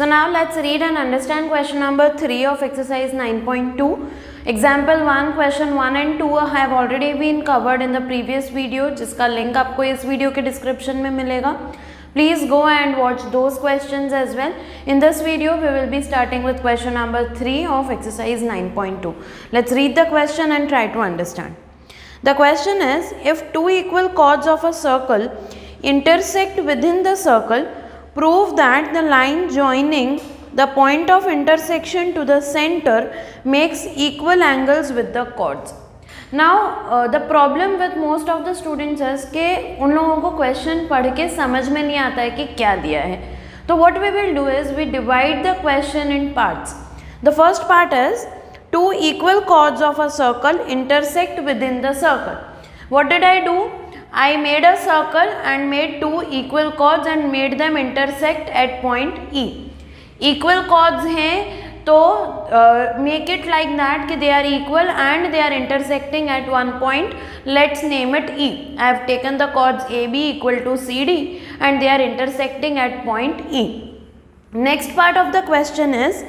now let's read and understand question number 3 of exercise 9.2. Example 1, question 1 and 2 have already been covered in the previous video, जिसका link आपको इस video के description में मिलेगा. Please go and watch those questions as well. In this video, we will be starting with question number 3 of exercise 9.2. Let's read the question and try to understand. The question is, if two equal chords of a circle intersect within the circle, prove that the line joining the point of intersection to the center makes equal angles with the chords. Now the problem with most of the students is कि उन लोगों को question पढ़ के समझ में नहीं आता है कि क्या दिया है. तो what we will do is we divide the question in parts. The first part is two equal chords of a circle intersect within the circle. What did I do? I made a circle and made two equal chords and made them intersect at point E. Equal chords हैं तो make it like that कि they are equal and they are intersecting at one point. Let's name it E. I have taken the chords AB equal to CD and they are intersecting at point E. Next part of the question is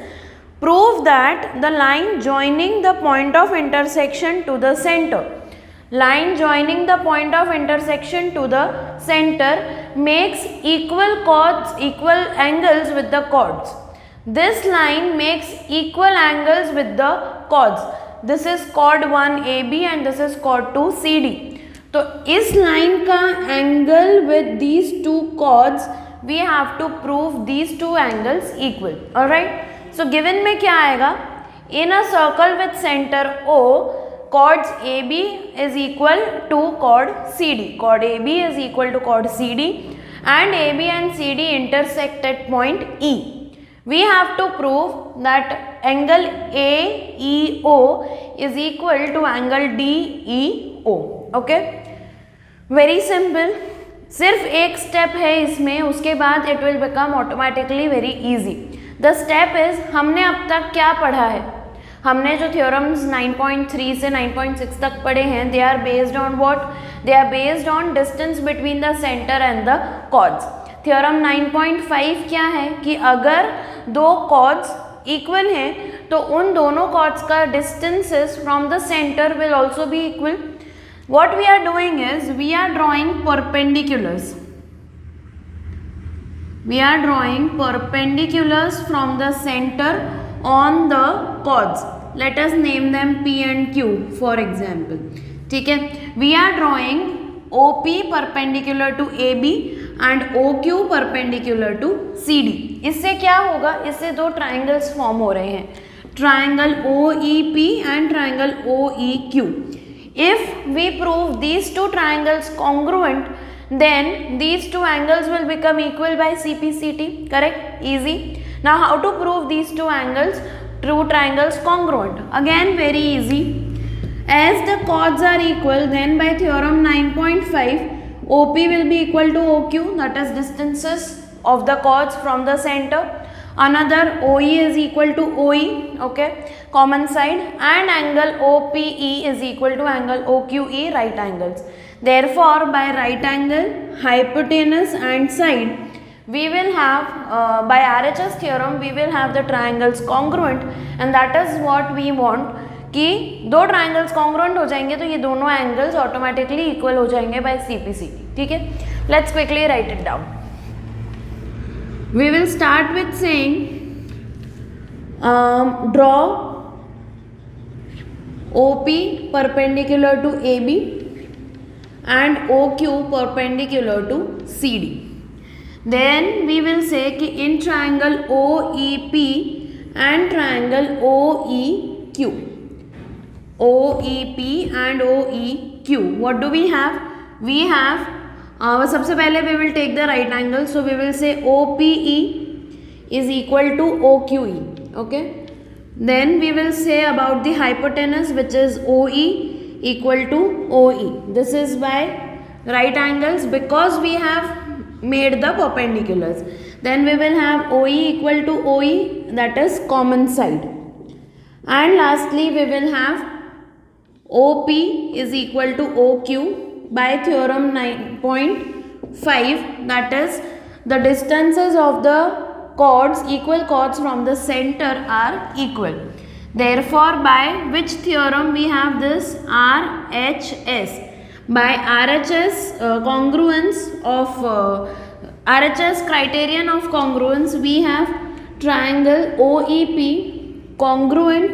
prove that the line joining the point of intersection to the center. Line joining the point of intersection to the center makes equal chords, equal angles with the chords. This line makes equal angles with the chords. This is chord 1 AB and this is chord 2 CD. तो इस line का angle with these two chords we have to prove these two angles equal. Alright. So given में क्या आएगा? In a circle with center O, chords AB is equal to chord CD. Chord AB is equal to chord CD and AB and CD intersect at point E. We have to prove that angle AEO is equal to angle DEO. Okay? Very simple. सिर्फ एक step है इसमें, उसके बाद it will become automatically very easy. The step is हमने अब तक क्या पढ़ा है? हमने जो theorems 9.3 से 9.6 तक पढ़े हैं, they are based on what? They are based on distance between the center and the chords. Theorem 9.5 क्या है कि अगर दो कॉर्ड्स इक्वल हैं तो उन दोनों कॉर्ड्स का distances from the centre will also be equal. What we are doing is we are drawing perpendiculars. We are drawing perpendiculars from the center on the chords. Let us name them P and Q for example. ठीक है. We are drawing OP perpendicular to AB and OQ perpendicular to CD. इससे क्या होगा? इससे दो triangles form हो रहे हैं. Triangle OEP and triangle OEQ. If we prove these two triangles congruent, then these two angles will become equal by CPCT. Correct? Easy. Now how to prove these two angles, two triangles congruent? Again very easy. As the chords are equal, then by theorem 9.5 OP will be equal to OQ, that is distances of the chords from the center. Another OE is equal to OE, okay, common side, and angle OPE is equal to angle OQE, right angles. Therefore, by right angle, hypotenuse and side, we will have, by RHS theorem, we will have the triangles congruent, and that is what we want. कि दो triangles congruent हो जाएंगे तो ये दोनों angles automatically equal हो जाएंगे bye CPCT. ठीक है. Let's quickly write it down. We will start with saying draw OP perpendicular to AB and OQ perpendicular to CD. Then we will say कि in triangle OEP and triangle OEQ. OEP and OEQ. What do we have? We have सबसे पहले we will take the right angle. So we will say OPE is equal to OQE. Okay. Then we will say about the hypotenuse, which is OE equal to OE. This is by right angles because we have made the perpendiculars. Then we will have OE equal to OE, that is common side. And lastly we will have OP is equal to OQ by theorem 9.5, that is the distances of the chords, equal chords from the center are equal. Therefore, by which theorem we have this? RHS. By RHS congruence of RHS criterion of congruence, we have triangle OEP congruent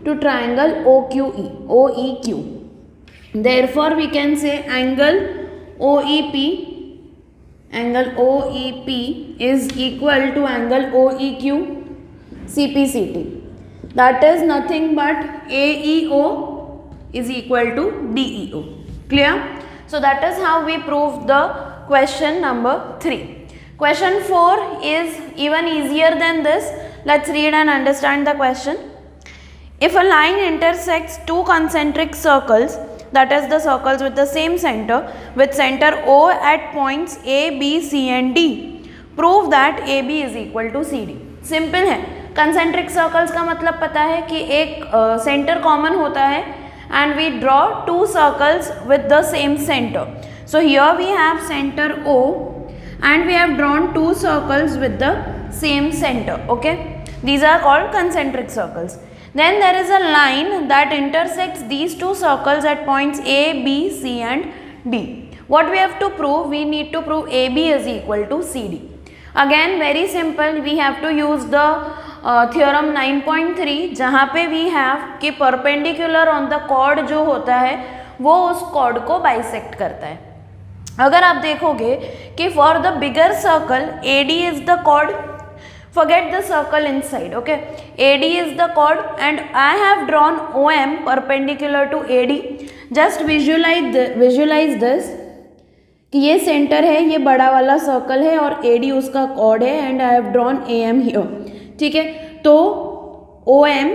to triangle OEQ. Therefore, we can say angle OEP is equal to angle OEQ CPCT. That is nothing but AEO is equal to DEO. Clear? So that is how we proved the question number 3. Question 4 is even easier than this. Let's read and understand the question. If a line intersects two concentric circles, that is the circles with the same center, with center O at points A, B, C and D, prove that AB is equal to CD. Simple है. Concentric circles का मतलब पता है कि एक centre common होता है and we draw two circles with the same centre. So here we have centre O and we have drawn two circles with the same center. Okay, these are called concentric circles. Then there is a line that intersects these two circles at points A, B, C and D. What we have to prove? We need to prove AB is equal to CD. Again very simple, we have to use the theorem 9.3 जहाँ पे we have कि perpendicular on the chord जो होता है वो उस chord को bisect करता है. अगर आप देखोगे कि for the bigger circle AD is the chord, forget the circle inside. Okay, AD is the chord and I have drawn OM perpendicular to AD. Just visualize this कि ये सेंटर है, ये बड़ा वाला सर्कल है और AD उसका chord है and I have drawn AM here. ठीक है, तो OM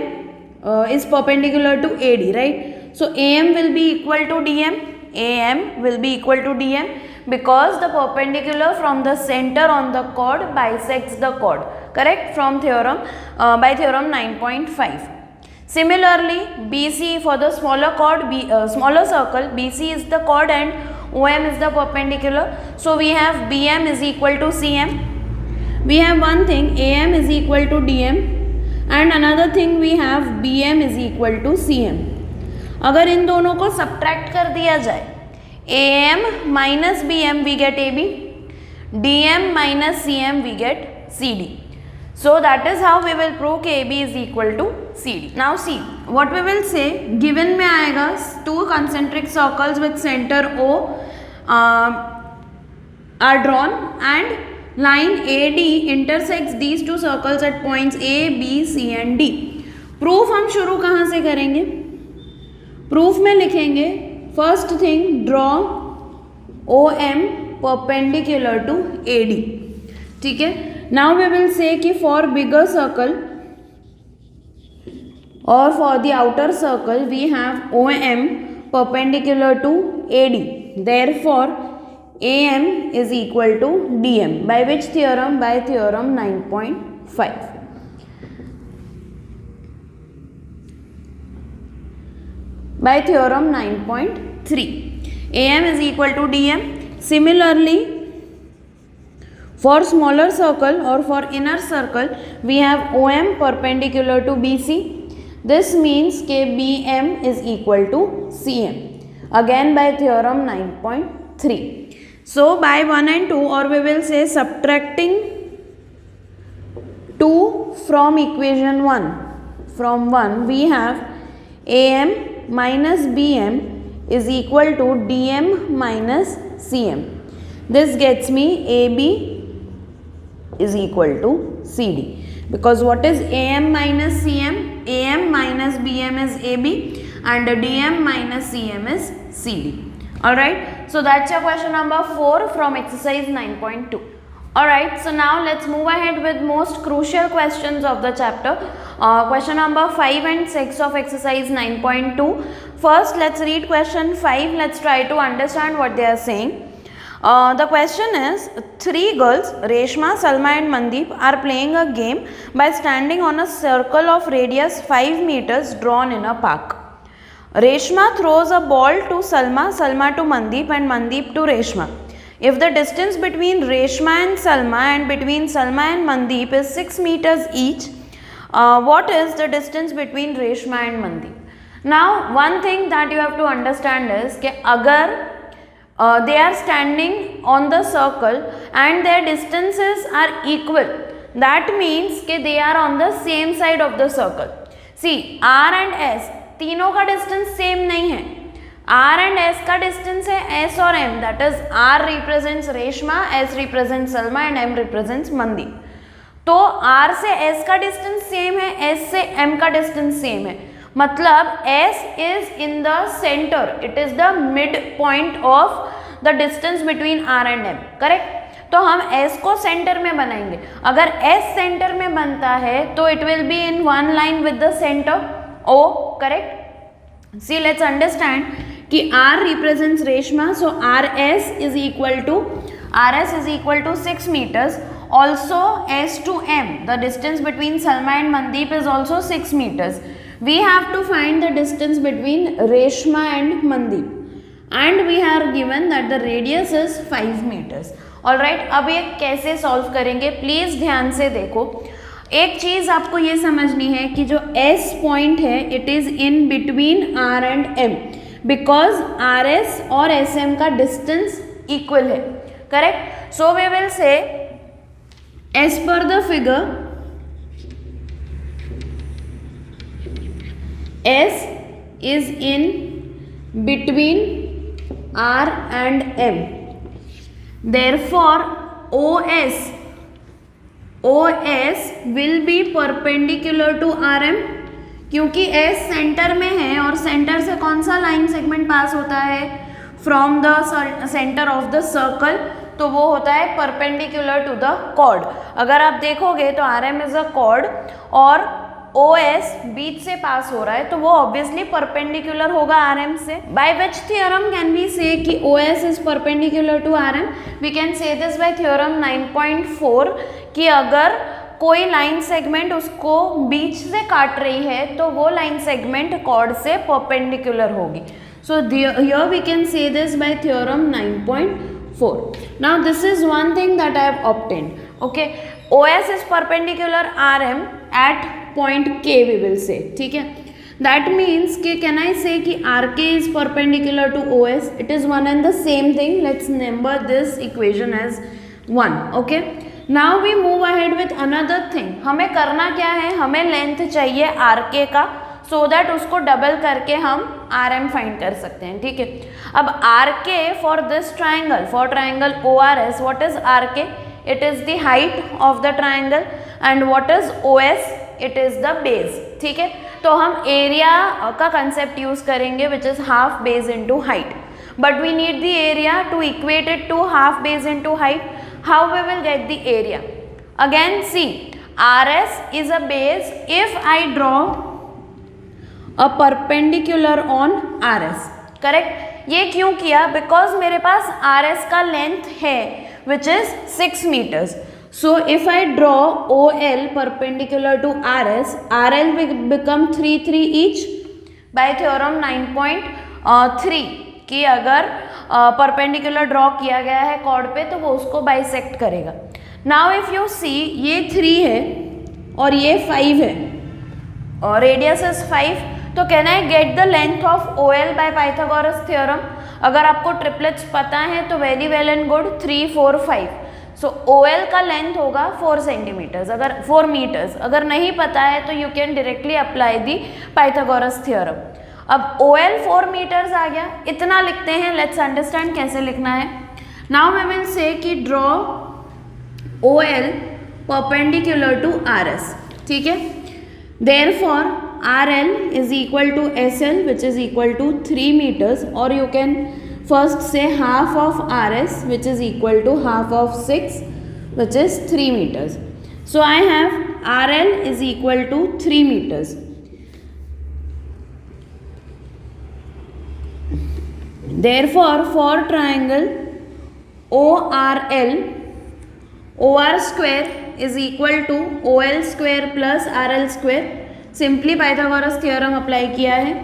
is perpendicular to AD, right? So AM will be equal to DM. AM will be equal to DM because the perpendicular from the center on the chord bisects the chord. Correct? From theorem by theorem 9.5. Similarly, BC for the smaller chord, smaller circle, BC is the chord and OM is the perpendicular. So we have BM is equal to CM. We have one thing, AM is equal to DM and another thing we have BM is equal to CM. अगर इन दोनों को subtract कर दिया जाए, AM minus BM we get AB, DM minus CM we get CD. So that is how we will prove कि AB is equal to CD. Now see, what we will say, given में आएगा two concentric circles with center O are drawn and line AD intersects these two circles at points A, B, C and D. Proof हम शुरू कहाँ से करेंगे? Proof में लिखेंगे first thing, draw OM perpendicular to AD. ठीक है, now we will say कि for bigger circle or for the outer circle we have OM perpendicular to AD. Therefore AM is equal to DM. By which theorem? By theorem 9.5. By theorem 9.3. AM is equal to DM. Similarly, for smaller circle or for inner circle, we have OM perpendicular to BC. This means कि BM is equal to CM. Again by theorem 9.3. So by 1 and 2, or we will say subtracting 2 from equation 1, from 1 we have AM minus BM is equal to DM minus CM. This gets me AB is equal to CD. Because what is AM minus CM? AM minus BM is AB and DM minus CM is CD. Alright, so that's your question number 4 from exercise 9.2. Alright, so now let's move ahead with most crucial questions of the chapter. Question number 5 and 6 of exercise 9.2. First, let's read question 5. Let's try to understand what they are saying. The question is, 3 girls, Reshma, Salma and Mandeep, are playing a game by standing on a circle of radius 5 meters drawn in a park. Reshma throws a ball to Salma, Salma to Mandeep and Mandeep to Reshma. If the distance between Reshma and Salma and between Salma and Mandeep is 6 meters each, what is the distance between Reshma and Mandeep? Now, one thing that you have to understand is that agar they are standing on the circle and their distances are equal, that means that they are on the same side of the circle. See, R and S तीनों का distance same नहीं है. R and S का distance है S और M, that is R represents Reshma, S represents Salma and M represents Mandeep. तो R से S का distance same है, S से M का distance same है, मतलब S is in the center, it is the midpoint of the distance between R and M, correct? तो हम S को सेंटर में बनाएंगे. अगर S सेंटर में बनता है तो it will be in one line with the center O, correct? See, let's understand कि R represents Reshma, so RS is equal to 6 meters. Also S to M, the distance between Salma and Mandeep is also 6 meters. We have to find the distance between Reshma and Mandeep, and we are given that the radius is 5 meters. Alright, अब ये कैसे solve करेंगे, please ध्यान से देखो. एक चीज आपको ये समझनी है कि जो S पॉइंट है it is in between R and M, because RS और SM का डिस्टेंस इक्वल है, correct? So we will say as per the figure S is in between R and M. Therefore, OS will be perpendicular to RM, क्योंकि S centre में है और centre से कौन सा लाइन सेगमेंट पास होता है, from the centre of the circle, तो वो होता है परपेंडिकुलर टू द कॉर्ड. अगर आप देखोगे तो RM इज अ कॉर्ड और OS बीच से पास हो रहा है, तो वो ऑब्वियसली परपेंडिकुलर होगा RM से. By which theorem can we say कि OS is perpendicular to RM? We can say this by theorem 9.4 कि अगर कोई लाइन सेगमेंट उसको बीच से काट रही है तो वो लाइन सेगमेंट कॉर्ड से परपेंडिकुलर होगी. So here we can say this by theorem 9.4. Now this is one thing that I have obtained. Okay, OS is perpendicular RM at point K, we will say, ठीक है? That means कि can I say कि RK is perpendicular to OS? It is one and the same thing. Let's number this equation as 1. Okay? Now we move ahead with another thing. हमें करना क्या है? हमें length चाहिए RK का, so that उसको double करके हम RM फाइंड कर सकते हैं, ठीक है? अब RK for this triangle, for triangle ORS, what is RK? It is the height of the triangle. And what is OS? It is the base, ठीक है? तो हम एरिया का कंसेप्ट यूज करेंगे which is half base into height, but we need the area to equate it to half base into height. How we will get the area? Again see, RS is a base if I draw a perpendicular on RS, correct? ये क्यों किया? Because मेरे पास RS का length है which is 6 meters. So if I draw OL perpendicular to RS, RL will become 3 each by theorem 9.3 कि अगर perpendicular draw किया गया है कॉर्ड पे तो वो उसको बाइसेक्ट करेगा. नाउ इफ यू सी, ये 3 है और ये 5 है और रेडियस इज 5, तो can I get the length of OL by Pythagoras theorem? अगर आपको ट्रिपलेट्स पता है तो very well and good. 3, 4, 5. So OL का लेंथ होगा 4 सेंटीमीटर्स, अगर 4 मीटर्स. अगर नहीं पता है तो you can directly apply the Pythagoras theorem. अब OL 4 मीटर्स आ गया, इतना लिखते हैं. लेट्स अंडरस्टैंड कैसे लिखना है. नाउ वी विल से कि draw OL perpendicular to RS, ठीक है? Therefore RL is equal to SL which is equal to 3 meters, और you can first say half of RS which is equal to half of 6 which is 3 meters. So I have RL is equal to 3 meters. Therefore for triangle ORL, OR square is equal to OL square plus RL square. Simply Pythagoras theorem apply किया है.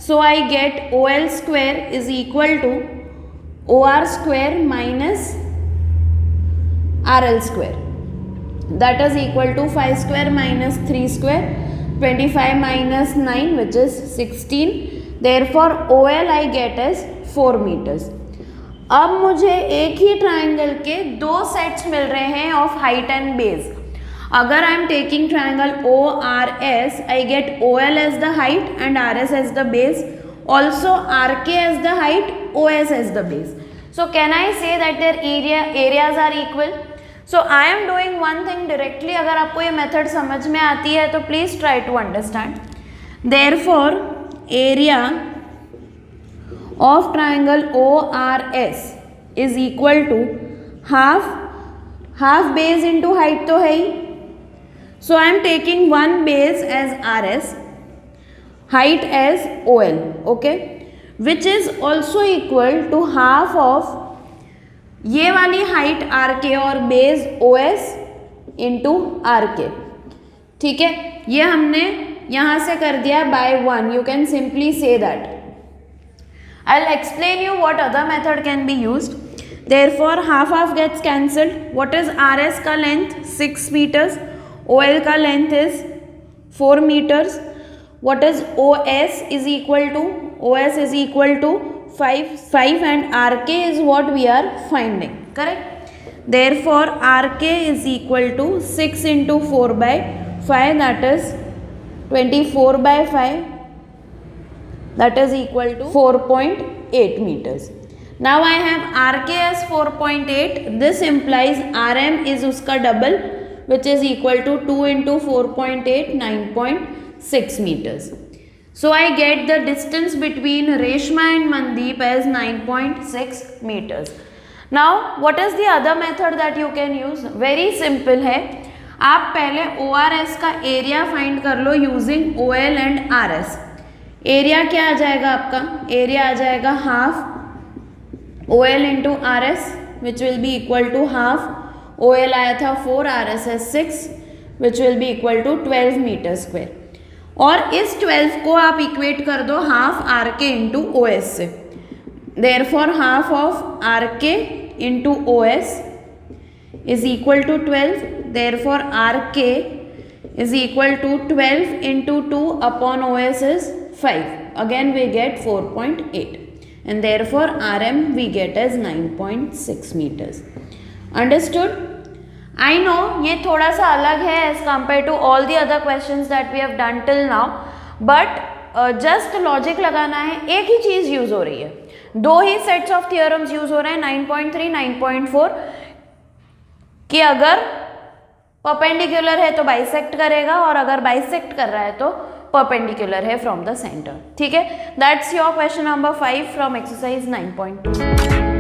So I get OL square is equal to OR square minus RL square. That is equal to 5 square minus 3 square, 25 minus 9 which is 16. Therefore OL I get as 4 meters. अब मुझे एक ही triangle के दो sets मिल रहे हैं of height and base. अगर I am taking triangle ORS, I get OL as the height and RS as the base. Also RK as the height, OS as the base. So can I say that their areas are equal? So I am doing one thing directly. अगर आपको ये method समझ में आती है तो please try to understand. Therefore area of triangle ORS is equal to half base into height तो है ही. So I am taking one base as RS, height as OL, okay, which is also equal to half of ये वाली height RK और base OS into RK. ठीक है, ये हमने यहाँ से कर दिया by 1. You can simply say that. I will explain you what other method can be used. Therefore half gets cancelled. What is RS का लेंथ 6 मीटर्स, OL का length is 4 meters. What is OS is equal to? OS is equal to 5 and RK is what we are finding. Correct? Therefore RK is equal to 6 into 4 by 5, that is 24 by 5, that is equal to 4.8 meters. Now I have RK as 4.8. This implies RM is uska double, which is equal to 2 into 4.8, 9.6 meters. So I get the distance between Reshma and Mandeep as 9.6 meters. Now what is the other method that you can use? Very simple है. आप पहले ORS का area find कर लो using OL and RS. Area क्या आ जाएगा आपका? एरिया आ जाएगा half OL into RS which will be equal to half OL आया था 4, RS है 6 which will be equal to 12 metre square. और इस 12 को आप इक्वेट कर दो हाफ RK इंटू OS से. Therefore half of RK into OS is equal to 12. Therefore RK is equal to 12 into 2 upon OS is 5. Again we get 4.8 and therefore RM we get as 9.6 meters. Understood? I know ये थोड़ा सा अलग है as compared to all the other questions that we have done till now, but just logic लगाना है. एक ही चीज़ use हो रही है, दो ही सेट्स ऑफ थियोरम्स यूज़ हो रहे हैं 9.3, 9.4 कि अगर परपेंडिकुलर है तो बाइसेक्ट करेगा और अगर बाइसेक्ट कर रहा है तो परपेंडिकुलर है फ्रॉम द सेंटर. ठीक है, that's your question number 5 from exercise 9.2.